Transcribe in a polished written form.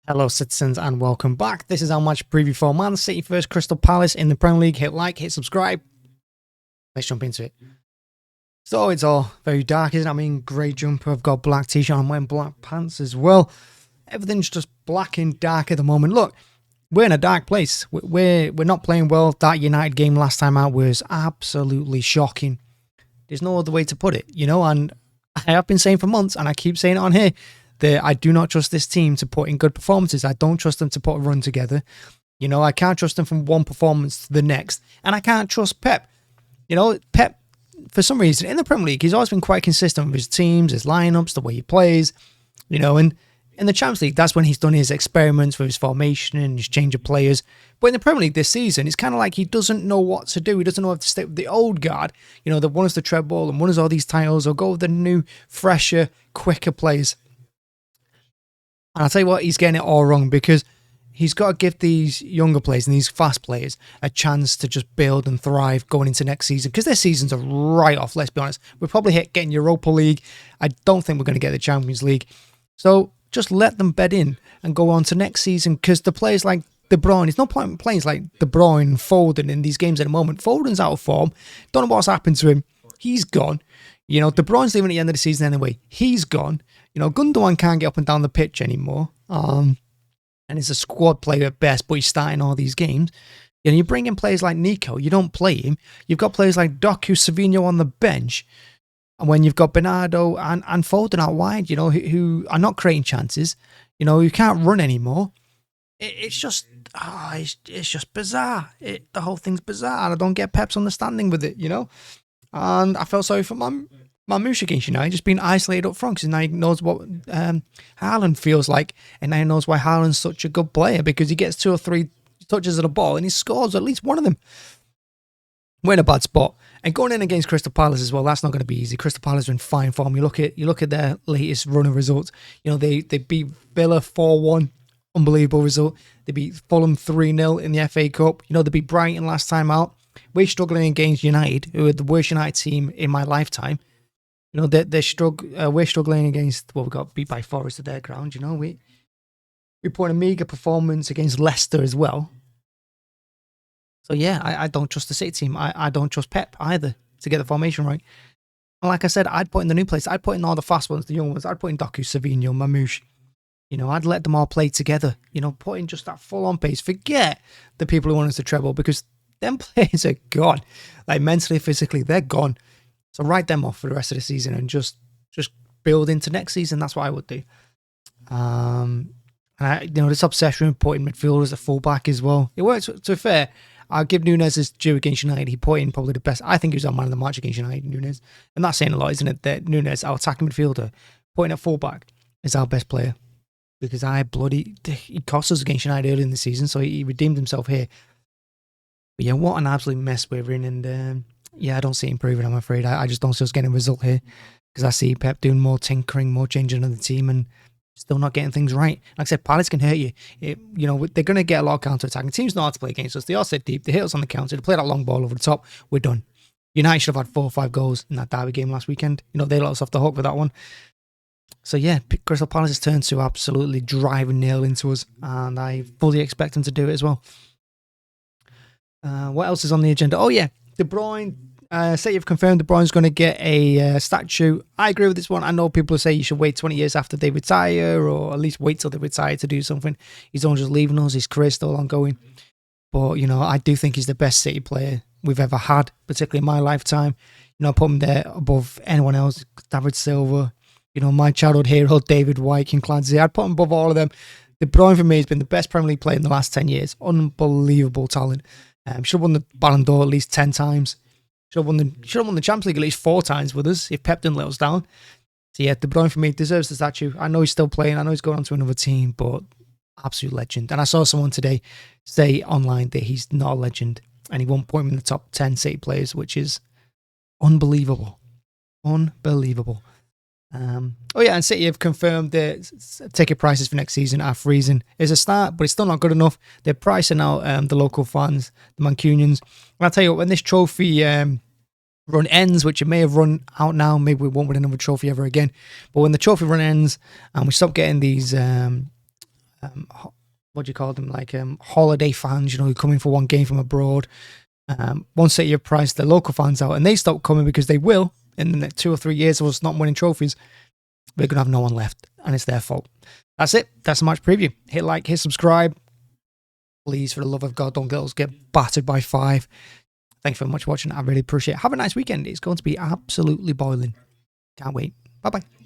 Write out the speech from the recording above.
Hello, citizens, and welcome back. This is our match preview for Man City vs Crystal Palace in the Premier League. Hit like, hit subscribe. Let's jump into it. So it's all very dark, isn't it? I mean, grey jumper. I've got black t-shirt. I'm wearing black pants as well. Everything's just black and dark at the moment. Look, we're in a dark place. We're not playing well. That United game last time out was absolutely shocking. There's no other way to put it, you know. And I have been saying for months, and I keep saying it on here, that I do not trust this team to put in good performances. I don't trust them to put a run together. You know, I can't trust them from one performance to the next. And I can't trust Pep. You know, Pep, for some reason, in the Premier League, he's always been quite consistent with his teams, his lineups, the way he plays. You know, and in the Champions League, that's when he's done his experiments with his formation and his change of players. But in the Premier League this season, it's kind of like he doesn't know what to do. He doesn't know if to stick with the old guard, you know, that won us the treble and won us all these titles, or go with the new, fresher, quicker players. And I'll tell you what, he's getting it all wrong, because he's got to give these younger players and these fast players a chance to just build and thrive going into next season, because their seasons are right off, let's be honest. We're probably getting Europa League. I don't think we're going to get the Champions League. So just let them bed in and go on to next season, because the players like De Bruyne, it's no point playing like De Bruyne, Foden in these games at the moment. Foden's out of form. Don't know what's happened to him. He's gone. You know, De Bruyne's leaving at the end of the season anyway. He's gone. You know, Gundogan can't get up and down the pitch anymore. And he's a squad player at best, but he's starting all these games. You know, you bring in players like Nico, you don't play him. You've got players like Doku, Savinho on the bench. And when you've got Bernardo and Foden out wide, you know, who are not creating chances, you know, who can't run anymore. It's just bizarre. The whole thing's bizarre, and I don't get Pep's understanding with it, you know. And I felt sorry for Mamouche against United, just being isolated up front, because now he knows what Haaland feels like, and now he knows why Haaland's such a good player, because he gets 2 or 3 touches of the ball and he scores at least one of them. We're in a bad spot, and going in against Crystal Palace as well, that's not going to be easy. Crystal Palace are in fine form. You look at their latest run of results. You know, they beat Villa 4-1, unbelievable result. They beat Fulham 3-0 in the FA Cup. You know, they beat Brighton last time out. We're struggling against United, who are the worst United team in my lifetime. You know, we're struggling against, well, we got beat by Forest at their ground, you know. We put in a meagre performance against Leicester as well. So yeah, I don't trust the City team. I don't trust Pep either to get the formation right. And like I said, I'd put in the new players. I'd put in all the fast ones, the young ones. I'd put in Doku, Savinho, Mamouche. You know, I'd let them all play together. You know, put in just that full-on pace. Forget the people who want us to treble, because them players are gone. Like, mentally, physically, they're gone. So write them off for the rest of the season and just build into next season. That's what I would do. And this obsession with putting midfielders at fullback as well. It works. To be fair, I'll give Nunes his due against United. He put in probably the best. I think he was our man of the match against United, Nunes. And that's saying a lot, isn't it? That Nunes, our attacking midfielder, putting at fullback, is our best player. Because he cost us against United early in the season, so he redeemed himself here. But yeah, what an absolute mess we're in. And yeah, I don't see it improving, I'm afraid. I just don't see us getting a result here, because I see Pep doing more tinkering, more changing of the team, and still not getting things right. Like I said, Palace can hurt you. You know, they're going to get a lot of counter-attacking. Teams know how to play against us. They all sit deep. They hit us on the counter. They play that long ball over the top. We're done. United should have had 4 or 5 goals in that derby game last weekend. You know, they let us off the hook with that one. So yeah, Crystal Palace has turned to absolutely drive and nail into us, and I fully expect them to do it as well. What else is on the agenda? Oh yeah, De Bruyne. Say you've confirmed De Bruyne's going to get a statue. I agree with this one. I know people say you should wait 20 years after they retire, or at least wait till they retire to do something. He's not just leaving us. His career's still ongoing. But, you know, I do think he's the best City player we've ever had, particularly in my lifetime. You know, I put him there above anyone else. David Silva, you know, my childhood hero, David White, King Clancy. I'd put him above all of them. De Bruyne, for me, has been the best Premier League player in the last 10 years. Unbelievable talent. Should have won the Ballon d'Or at least 10 times. Should have won the Champions League at least 4 times with us if Pep didn't let us down. So yeah, De Bruyne for me deserves the statue. I know he's still playing. I know he's going on to another team, but absolute legend. And I saw someone today say online that he's not a legend, and he won't put him in the top 10 City players, which is unbelievable. Unbelievable. Oh yeah, and City have confirmed that ticket prices for next season are freezing. It's a start, but it's still not good enough. They're pricing out the local fans, the Mancunians. And I'll tell you what, when this trophy run ends, which it may have run out now, maybe we won't win another trophy ever again. But when the trophy run ends and we stop getting these what do you call them, like holiday fans, who come in for one game from abroad. Once City have priced the local fans out and they stop coming, because they will in the next 2 or 3 years of us not winning trophies, we're going to have no one left, and it's their fault. That's it. That's the match preview. Hit like, hit subscribe. Please, for the love of God, don't let us get battered by 5. Thanks very much for watching. I really appreciate it. Have a nice weekend. It's going to be absolutely boiling. Can't wait. Bye-bye.